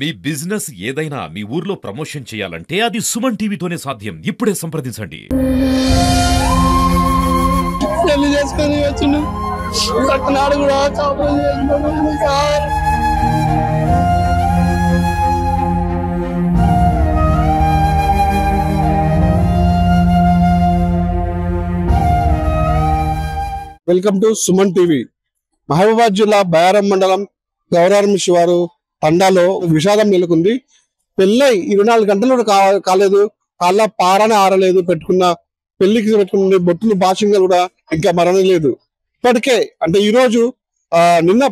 మీ business ఏదైనా మీ ఊర్లో promotion చేయాలంటే అది సుమన్ టీవీతోనే సాధ్యం. ఇప్పుడే సంప్రదించండి. పెళ్లి చేసుకొని వచ్చిన నాడు కూడా కాపురం చేసుకున్నాను sir. Welcome to Suman TV. Mahabubabad జిల్లా బయారం మండలం గౌరారం శివారు తండాలో విషాదం నెలకొంది. పెళ్ళై 24 గంటలు కాలేదు, కాళ్ళ పారనే ఆరలేదు, పెళ్లికి పెట్టుకున్న బొట్టును భాషంగా కూడా ఇంకా మరణం లేదు. ఇప్పటికే అంటే ఈ రోజు నిన్న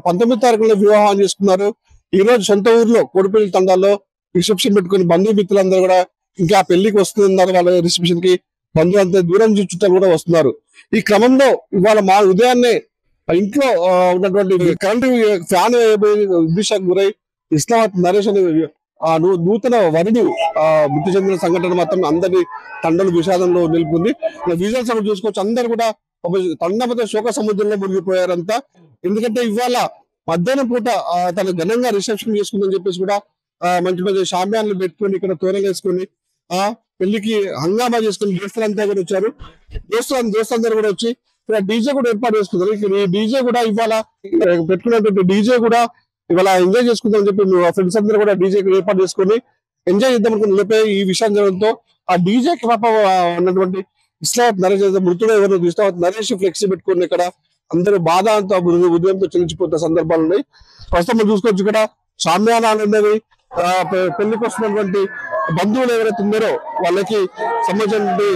19వ తారీఖులో వివాహం చేసుకున్నారు. ఈ రోజు సొంత ఊర్లో కోడిపల్లి తండాలో రిసెప్షన్ పెట్టుకుని బంధుమిత్రులందరూ కూడా ఇంకా పెళ్లికి వస్తున్నారు. వాళ్ళ రిసెప్షన్ కి బంధువులంతా దూరం చుట్టాలు కూడా వస్తున్నారు. ఈ క్రమంలో ఇవాళ మా ఉదయాన్నే ఇంట్లో ఉన్నటువంటి కరెంటు ఫ్యాన్ విద్యుత్ గురై ఇస్లామాబాద్ నరేష్ అనే నూతన వరుడు మృతి చెందిన సంఘటన మాత్రం అందరి తండలు విషాదంలో నిలుపుంది. విజువల్స్ అక్కడ చూసుకోవచ్చు, అందరు కూడా తండ శోక సముద్రంలో మునిగిపోయారంతా. ఎందుకంటే ఇవాళ మధ్యాహ్నం పూట తన ఘనంగా రిసెప్షన్ చేసుకుందని చెప్పేసి కూడా మంచి మంచి షామ్యాన్లు పెట్టుకొని ఇక్కడ తోరలు వేసుకొని పెళ్లికి హంగామా చేసుకుని దోస్తులంతా కూడా వచ్చారు. దోస్తులందరూ కూడా వచ్చి ఇక్కడ డీజే కూడా ఏర్పాటు చేసుకున్నారు. ఈ డీజే కూడా ఇవాళ పెట్టుకున్నటువంటి డీజే కూడా ఇవాళ ఎంజాయ్ చేసుకుందాం అని చెప్పి ఫ్రెండ్స్ అందరూ కూడా డీజే ఏర్పాటు చేసుకుని ఎంజాయ్ చేద్దాం అనుకుని లేపే ఈ విషయం జరగడంతో ఆ డీజేకి పాప ఉన్నటువంటి ఇస్లామాబాద్ నరేష్ మృతుడు ఎవరు ఇస్లామాబాద్ నరేష్ ఫ్లెక్సీ పెట్టుకుని ఇక్కడ అందరూ బాధంతో ఉదయంతో చెల్లించిపోతున్న సందర్భాలు ఉన్నాయి. ప్రస్తుతం మనం చూసుకోవచ్చు ఇక్కడ సామ్యానాలు ఉన్నవి. పెళ్లికి వస్తున్నటువంటి బంధువులు ఎవరైతే ఉన్నారో వాళ్ళకి సంబంధించినటువంటి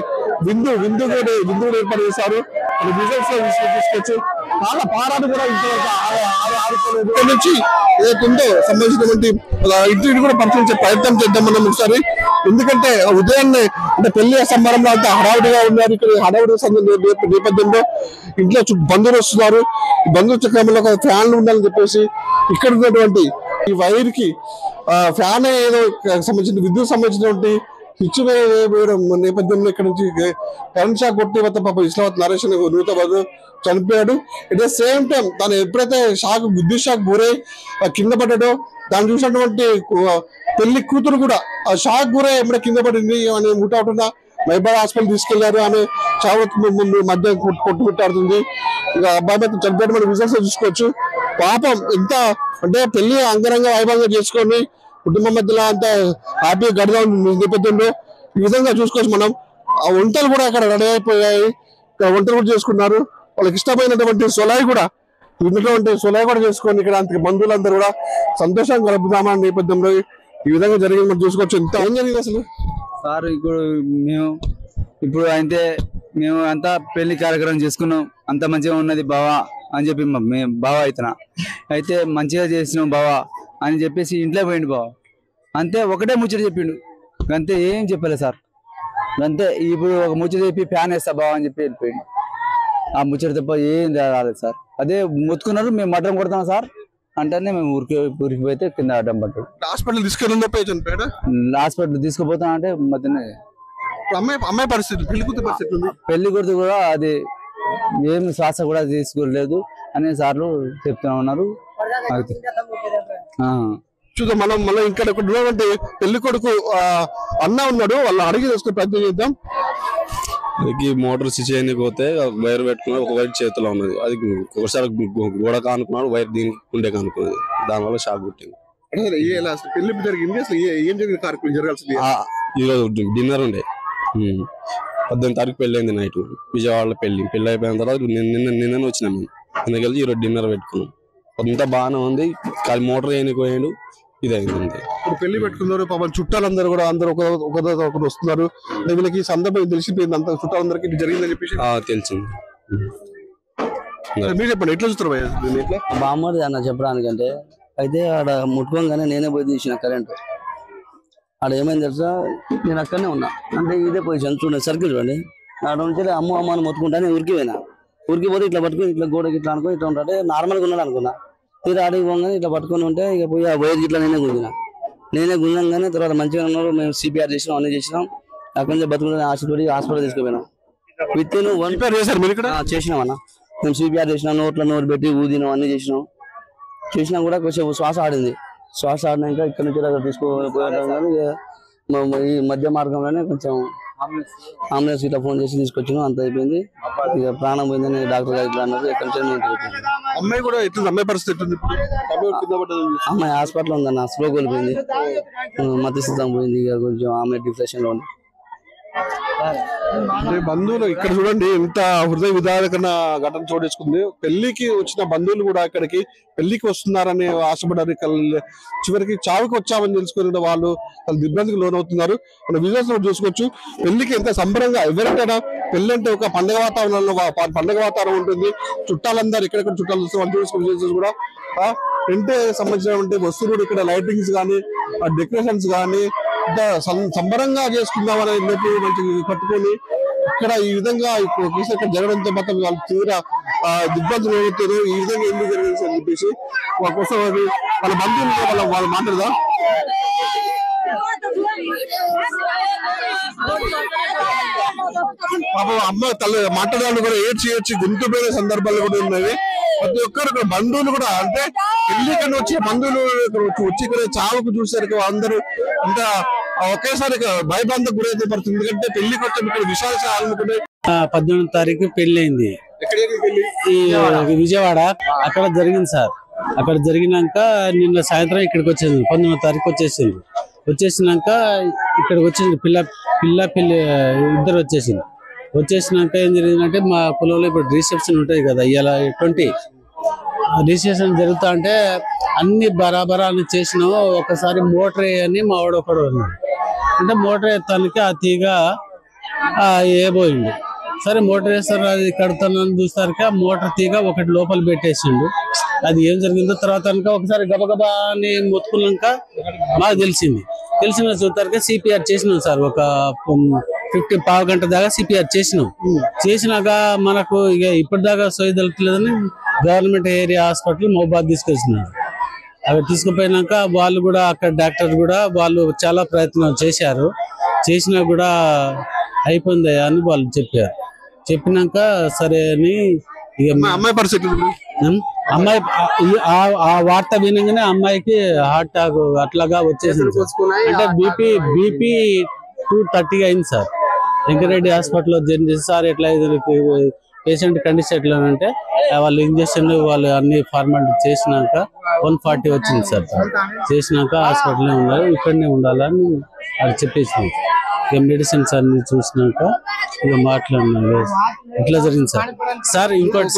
విందు కూడా ఏర్పాటు చేశారు. తీసుకోవచ్చు. చాలా పారాలు కూడా నుంచి ఏదైతుందో సంబంధించినటువంటి ఇంటిని కూడా పరిశీలించే ప్రయత్నం చేద్దాం మనం ఒకసారి. ఎందుకంటే ఉదయాన్నే అంటే పెళ్లి సంబరంలో అంతా హడావుడిగా ఉన్నారు. ఇక్కడ హడావుడి నేపథ్యంలో ఇంట్లో బంధువులు వస్తున్నారు. ఈ బంధువుల క్రమంలో ఫ్యాన్లు ఉండాలని చెప్పేసి ఇక్కడ ఉన్నటువంటి ఈ వైర్ కి ఫ్యాన్ ఏదో సంబంధించిన విద్యుత్ సంబంధించినటువంటి స్విచ్ వేయడం నేపథ్యంలో ఇక్కడ నుంచి కరెంట్ షాక్ కొట్టి పాప ఇస్లామాబాద్ నరేష్ నూతన చనిపోయాడు. ఎట్ ద సేమ్ టైం తను ఎప్పుడైతే విద్యుత్ షాక్ గురై కింద పడ్డాడో దాన్ని చూసినటువంటి పెళ్లి కూతురు కూడా ఆ షాక్ గురై ఎప్పుడే కింద పడింది అని ముట్టవుతున్నా మైబాద్ హాస్పిటల్ తీసుకెళ్లారు. ఆమె చావు ముందు మధ్య కొట్టుమిట్టాడుతుంది. ఇక అబ్బాయి మీద చనిపోయాడు. మనం రిజల్ట్స్ చూసుకోవచ్చు. పాపం ఎంత అంటే పెళ్లి అంగరంగ వైభవంగా చేసుకొని కుటుంబం మధ్యలో అంతా హ్యాపీగా గడదాం నేపథ్యంలో ఈ విధంగా చూసుకోవచ్చు మనం. ఆ వంటలు కూడా అక్కడ రెడీ అయిపోయాయి. వంటలు కూడా చేసుకున్నారు. వాళ్ళకి ఇష్టమైనటువంటి సొలాయి కూడా చేసుకొని ఇక్కడ అంత బంధువులందరూ కూడా సంతోషంగా గడుపుదామా నేపథ్యంలో ఈ విధంగా జరిగింది మనం చూసుకోవచ్చు. ఎంత ఏం జరిగింది అసలు సార్? ఇప్పుడు అయితే మేము అంతా పెళ్లి కార్యక్రమం చేసుకున్నాం. అంత మంచిగా ఉన్నది బావా అని చెప్పి మేము బావా అయితే మంచిగా చేసినాం బావా అని చెప్పేసి ఇంట్లో పోయిండు బావ. అంతే ఒకటే ముచ్చట చెప్పిండు, అంతే ఏం చెప్పలే సార్. అంతే ఇప్పుడు ఒక ముచ్చట చెప్పి ఫ్యాన్ వేస్తా బావ అని చెప్పి వెళ్ళిపోయిండు. ఆ ముచ్చట తప్ప ఏం రాలేదు సార్. అదే మొత్తుకున్నారు, మేము మటన్ కొడతాం సార్ అంటేనే మేము ఊరికి పోతే కింద అడ్డం పట్టాడు. హాస్పిటల్ హాస్పిటల్ తీసుకుపోతాం అంటే మధ్యనే అమ్మాయి పరిస్థితి పెళ్లి కొడుతు కూడా అది ఏం శ్వాస కూడా తీసుకోలేదు అని సార్లు చెప్తా ఉన్నారు. చూద్దాం మనం మళ్ళీ ఇక్కడ ఉన్నటువంటి పెళ్లి కొడుకు అన్న ఉన్నాడు, వాళ్ళని అడిగి తీసుకునే ప్రయత్నం చేద్దాం. అది మోటార్ స్విచ్ చేయడానికి పోతే వైర్ పెట్టుకున్నాడు, ఒక వైర్ చేతిలో ఉన్నది. అది ఒకసారి గోడ కానుకున్నాడు, వైర్ దీనికి గుండె కానుకున్నది. దానివల్ల షాక్ పుట్టింది. పెళ్లి జరిగింది అసలు ఏం జరిగింది? కార్యక్రమం జరగాల్సింది ఈరోజు డిన్నర్ ఉండే 18వ తారీఖు పెళ్లి అయింది. నైట్ విజయవాడలో పెళ్లి అయిపోయిన తర్వాత నిన్న వచ్చినాం మేము. ఎందుకెళ్ళి ఈరోజు డిన్నర్ పెట్టుకున్నాం. అంతా బాగానే ఉంది. కానీ మోటార్ వేయడానికి పోయాడు, ఇది అయింది. ఇప్పుడు పెళ్లి పెట్టుకున్నారు పాపం. చుట్టాలందరూ కూడా అందరూ ఒకరు వస్తున్నారు. వీళ్ళకి సందర్భం తెలిసిపోయింది, అంత చుట్టాలందరికీ జరిగిందని చెప్పేసి తెలిసింది. మీరు చెప్పండి, ఎట్లా చూస్తారు ఇట్లా బామ్మది అన్న చెప్పడానికంటే అయితే ఆడ ముట్టుకోగానే నేనే పోయి తీసిన కరెంటు. ఆడ ఏమైంది తెలుసా, నేను అక్కడనే ఉన్నా. అంటే ఇదే పొజిషన్ చూడండి, సర్కిల్ చూడండి. ఆడ నుంచి అమ్మ అని మొత్తుకుంటానే ఊరికి పోయినా. ఊరికి పోతే ఇట్లా పట్టుకుని ఇట్లా గోడకి ఇట్లా అనుకో ఇట్లా ఉంటే నార్మల్గా ఉన్నాడు అనుకున్నా. తీరు ఆడికి పోగానే ఇట్లా పట్టుకొని ఉంటే ఇక పోయి ఆ వైర్కి ఇట్లా నేనే గుంజంగానే తర్వాత మంచిగా ఉన్నారు. మేము సిపిఆర్ చేసినాం, అన్ని చేసినాం. అక్కడి నుంచి బతుకుంటే హాస్పిటల్ తీసుకుపోయినాం. విత్ ఇన్ 1 చేసినాం అన్న. మేము సిపిఆర్ చేసినాం, నోట్లో నోరు పెట్టి ఊదినాం, అన్ని చేసినాం. కూడా కొంచెం శ్వాస ఆడింది. శ్వాస ఆడినాక ఇక్కడ నుంచి అక్కడ తీసుకుపోయడం కానీ ఈ మధ్య మార్గంలోనే కొంచెం అంబులెన్స్ ఇట్లా ఫోన్ చేసి తీసుకొచ్చినాం, అంత అయిపోయింది. ఇక ప్రాణం పోయిందని డాక్టర్ గారు ఇట్లా అన్నారు. ఎక్కడి నుంచి అమ్మాయి కూడా ఎట్లా అమ్మాయి పరిస్థితి ఎట్లుంది అమ్మాయి హాస్పిటల్ ఉందన్న, స్లో కోల్పోయింది, మధ్యస్థితం పోయింది. ఇక కొంచెం ఆమె డిప్రెషన్ లో ఉంది. బంధువులు ఇక్కడ చూడండి ఎంత హృదయ విదారకమైన ఘటన చోటేసుకుంది. పెళ్లికి వచ్చిన బంధువులు కూడా ఇక్కడికి పెళ్లికి వస్తున్నారని ఆశపడారు, చివరికి చావుకి వచ్చామని తెలుసుకుని వాళ్ళు ఇబ్బందికి లోనవుతున్నారు. మన విజువల్స్ లో చూసుకోవచ్చు. పెళ్లికి ఎంత సంబరంగా, ఎవరికైనా పెళ్లి అంటే ఒక పండుగ వాతావరణంలో పండుగ వాతావరణం ఉంటుంది. చుట్టాలందరూ ఎక్కడెక్కడ చుట్టాలు వస్తారు కూడా టెంట్ సంబంధించిన వస్తువులు ఇక్కడ లైటింగ్స్ కానీ డెకరేషన్స్ కానీ సంబరంగా చేసుకుందామని మంచి కట్టుకొని ఇక్కడ ఈ విధంగా ఇక్కడ జరగడంతో మాత్రం వాళ్ళు తీవ్ర దిగ్బంధులు అవుతారు. ఈ విధంగా ఎందుకు జరిగింది అని చెప్పేసి వాళ్ళ కోసం వాళ్ళ బంధువులు వాళ్ళు మాట్లాడదా. పాపం అమ్మ తల్లి మాట్లాడాలని కూడా ఏడ్చి గుంతు పోయిన సందర్భాలు కూడా ఉన్నాయి. ప్రతి ఒక్కరు ఇక్కడ బంధువులు కూడా అంటే పెళ్లికన్నా వచ్చే బంధువులు వచ్చి ఇక్కడ చావుకు చూసారు అందరూ ఇంకా ఒకేసారి భయబంధకు గురైతే పడుతుంది. ఎందుకంటే పెళ్లికి వచ్చే ఇక్కడ విషయాలు 18వ తారీఖు పెళ్లి అయింది ఈ విజయవాడ. అక్కడ జరిగింది సార్. అక్కడ జరిగినాక నిన్న సాయంత్రం ఇక్కడికి వచ్చేసింది. 19వ తారీఖు వచ్చేసింది. వచ్చేసినాక ఇక్కడికి వచ్చేసింది పిల్లి ఇద్దరు వచ్చేసింది. వచ్చేసినాక ఏం జరిగిందంటే మా కులంలో ఇప్పుడు రిసెప్షన్ ఉంటాయి కదా, ఇలా 20 రిజిస్ట్రేషన్ జరుగుతా అంటే అన్ని బరాబరాలు చేసినాము. ఒకసారి మోటార్ అని మా వాడు ఒకడు ఉన్నాడు. అంటే మోటార్ ఎత్తానికి ఆ తీగ ఏబోయింది. సరే మోటార్ వేస్తారు అది కడుతున్నాను చూస్తారుక మోటార్ తీగ ఒకటి లోపల పెట్టేసిండు. అది ఏం జరిగిందో తర్వాత ఒకసారి గబగబా అని మొత్తుకున్నాక మాకు తెలిసిన చూస్తారుక సిపిఆర్ చేసినాం సార్. ఒక 50 గంట దాకా సిపిఆర్ చేసినాక మనకు ఇక ఇప్పటిదాకా సోయి దొరకలేదని గవర్నమెంట్ ఏరియా హాస్పిటల్ మహబాద్ తీసుకొచ్చినారు. అక్కడ తీసుకుపోయినాక వాళ్ళు కూడా అక్కడ డాక్టర్ కూడా వాళ్ళు చాలా ప్రయత్నం చేసినా కూడా అయిపోయింది అని వాళ్ళు చెప్పినాక సరే అని ఇక అమ్మాయి పరిస్థితి అమ్మాయి ఆ వార్త వినగానే అమ్మాయికి హార్ట్ అటాక్ అట్లాగా వచ్చేసింది. అంటే బీపీ 230 అయింది సార్. వెంకరెడ్డి హాస్పిటల్లో జాయిన్ చేసి సార్ ఎట్లా పేషెంట్ కండిషన్ ఎట్లా అంటే వాళ్ళు ఇంజక్షన్ వాళ్ళు అన్ని ఫార్మాలిటీ చేసినాక 140 వచ్చింది సార్. చేసినాక హాస్పిటల్లో ఉండాలి, ఇక్కడనే ఉండాలని అది చెప్పేసింది. ఇక మెడిసిన్స్ అన్ని చూసినాక ఇక మాట్లాడినారు. ఇట్లా జరిగింది సార్. ఇంకోటి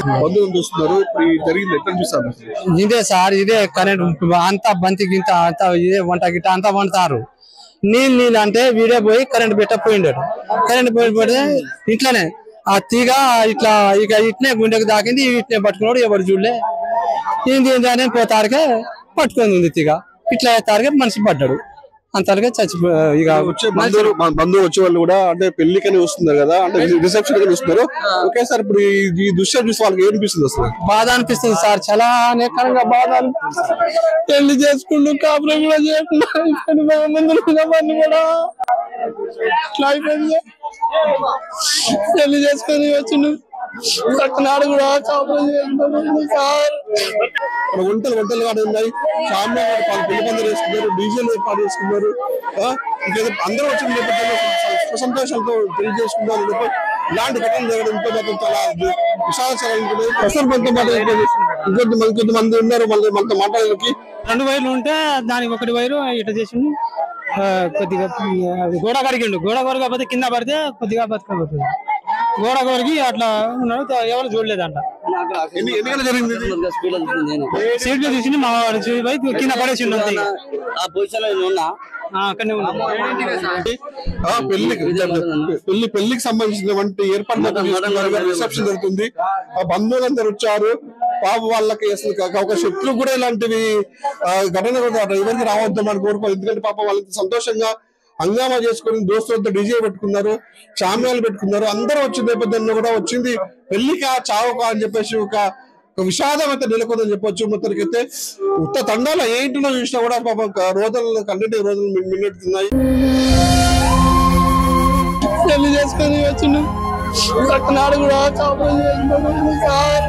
ఇదే సార్, ఇదే కరెంట్ అంతా బంతి గింత అంతా ఇదే వంట గిట్ట అంతా వండుతారు. నీళ్ళు అంటే వీడే పోయి కరెంట్ పెట్టపోయిండాడు. కరెంట్ పోయిపోతే ఇట్లనే ఆ తీగ ఇట్లా ఇక ఇట్నే గుండెకు దాకింది. ఇట్నే పట్టుకున్నాడు, ఎవరు చూడలే. ఏంది అని పోతారుకే పట్టుకొని ఉంది తీగ. ఇట్లా తారుగా మనిషి పడ్డాడు. అంతగా చచ్చిపో ఇక బంధువులు వచ్చే వాళ్ళు కూడా అంటే పెళ్లికని వస్తున్నారు కదా, అంటే రిసెప్షన్ కని వస్తున్నారు. ఒకేసారి ఇప్పుడు ఈ దృశ్యం చూసి వాళ్ళకి ఏమనిపిస్తుంది? అసలు బాధ అనిపిస్తుంది సార్, చాలా అనేకంగా బాధ అనిపిస్తుంది. పెళ్లి చేసుకుంటూ కాపురం కూడా చేయకుండా ముందు కూడా ఇట్లా అయిపోయింది. పెళ్లి చేసుకొని వచ్చిండు నాడు కూడా కాపురం చేసుకుంటారు సార్. వంటలు కానీ ఉన్నాయి, పెళ్లి పందరు వేసుకున్నారు, డీజేలు ఏర్పాటు చేసుకున్నారు. అందరూ వచ్చిన నేపథ్యంలో సంతోషాలతో పెళ్లి చేసుకున్నారు. ఇలాంటి ఘటనలు జరగడంతో మాత్రం చాలా విషాదకరంగా ఇంకొంతమంది ఉన్నారు. మళ్ళీ మనతో మాట్లాడడానికి 2 వైర్లు ఉంటే దానికి 1 వైరు ఇట్లా చేసిండు. కొద్దిగా గోడ కరిగిండు. గోడ కొరకపోతే కింద పడితే కొద్దిగా బతకపోతుంది. గోడ కొరికి అట్లా ఉన్నాడు, ఎవరు చూడలేదంట. సీట్లు తీసి మా వాడు కింద పడేసిండు. పెళ్లికి సంబంధించినటువంటి ఏర్పాటు రిసెప్షన్ జరుగుతుంది. ఆ బంధువులందరూ వచ్చారు. పాప వాళ్ళకి అసలు ఒక శత్రువు కూడా ఇలాంటివి ఘటన ఎవరికి రావద్దాం అని కోరుకోవాలి. ఎందుకంటే పాప వాళ్ళకి సంతోషంగా హంగామా చేసుకుని దోస్తులతో డీజే పెట్టుకున్నారు, చామ్యాలు పెట్టుకున్నారు. అందరూ వచ్చిన నేపథ్యంలో కూడా వచ్చింది పెళ్లికా చావుకా అని చెప్పేసి ఒక విషాదం అయితే నెలకొందని చెప్పొచ్చు. మొత్తానికైతే ఉత్త తండాల ఏ ఇంటిలో చూసినా కూడా పాపం కన్నటి రోజులు మిన్నెట్టున్నాయి. పెళ్లి చేసుకొని వచ్చిండు నాడు కూడా కాపురం చేసుకుంటారు సార్.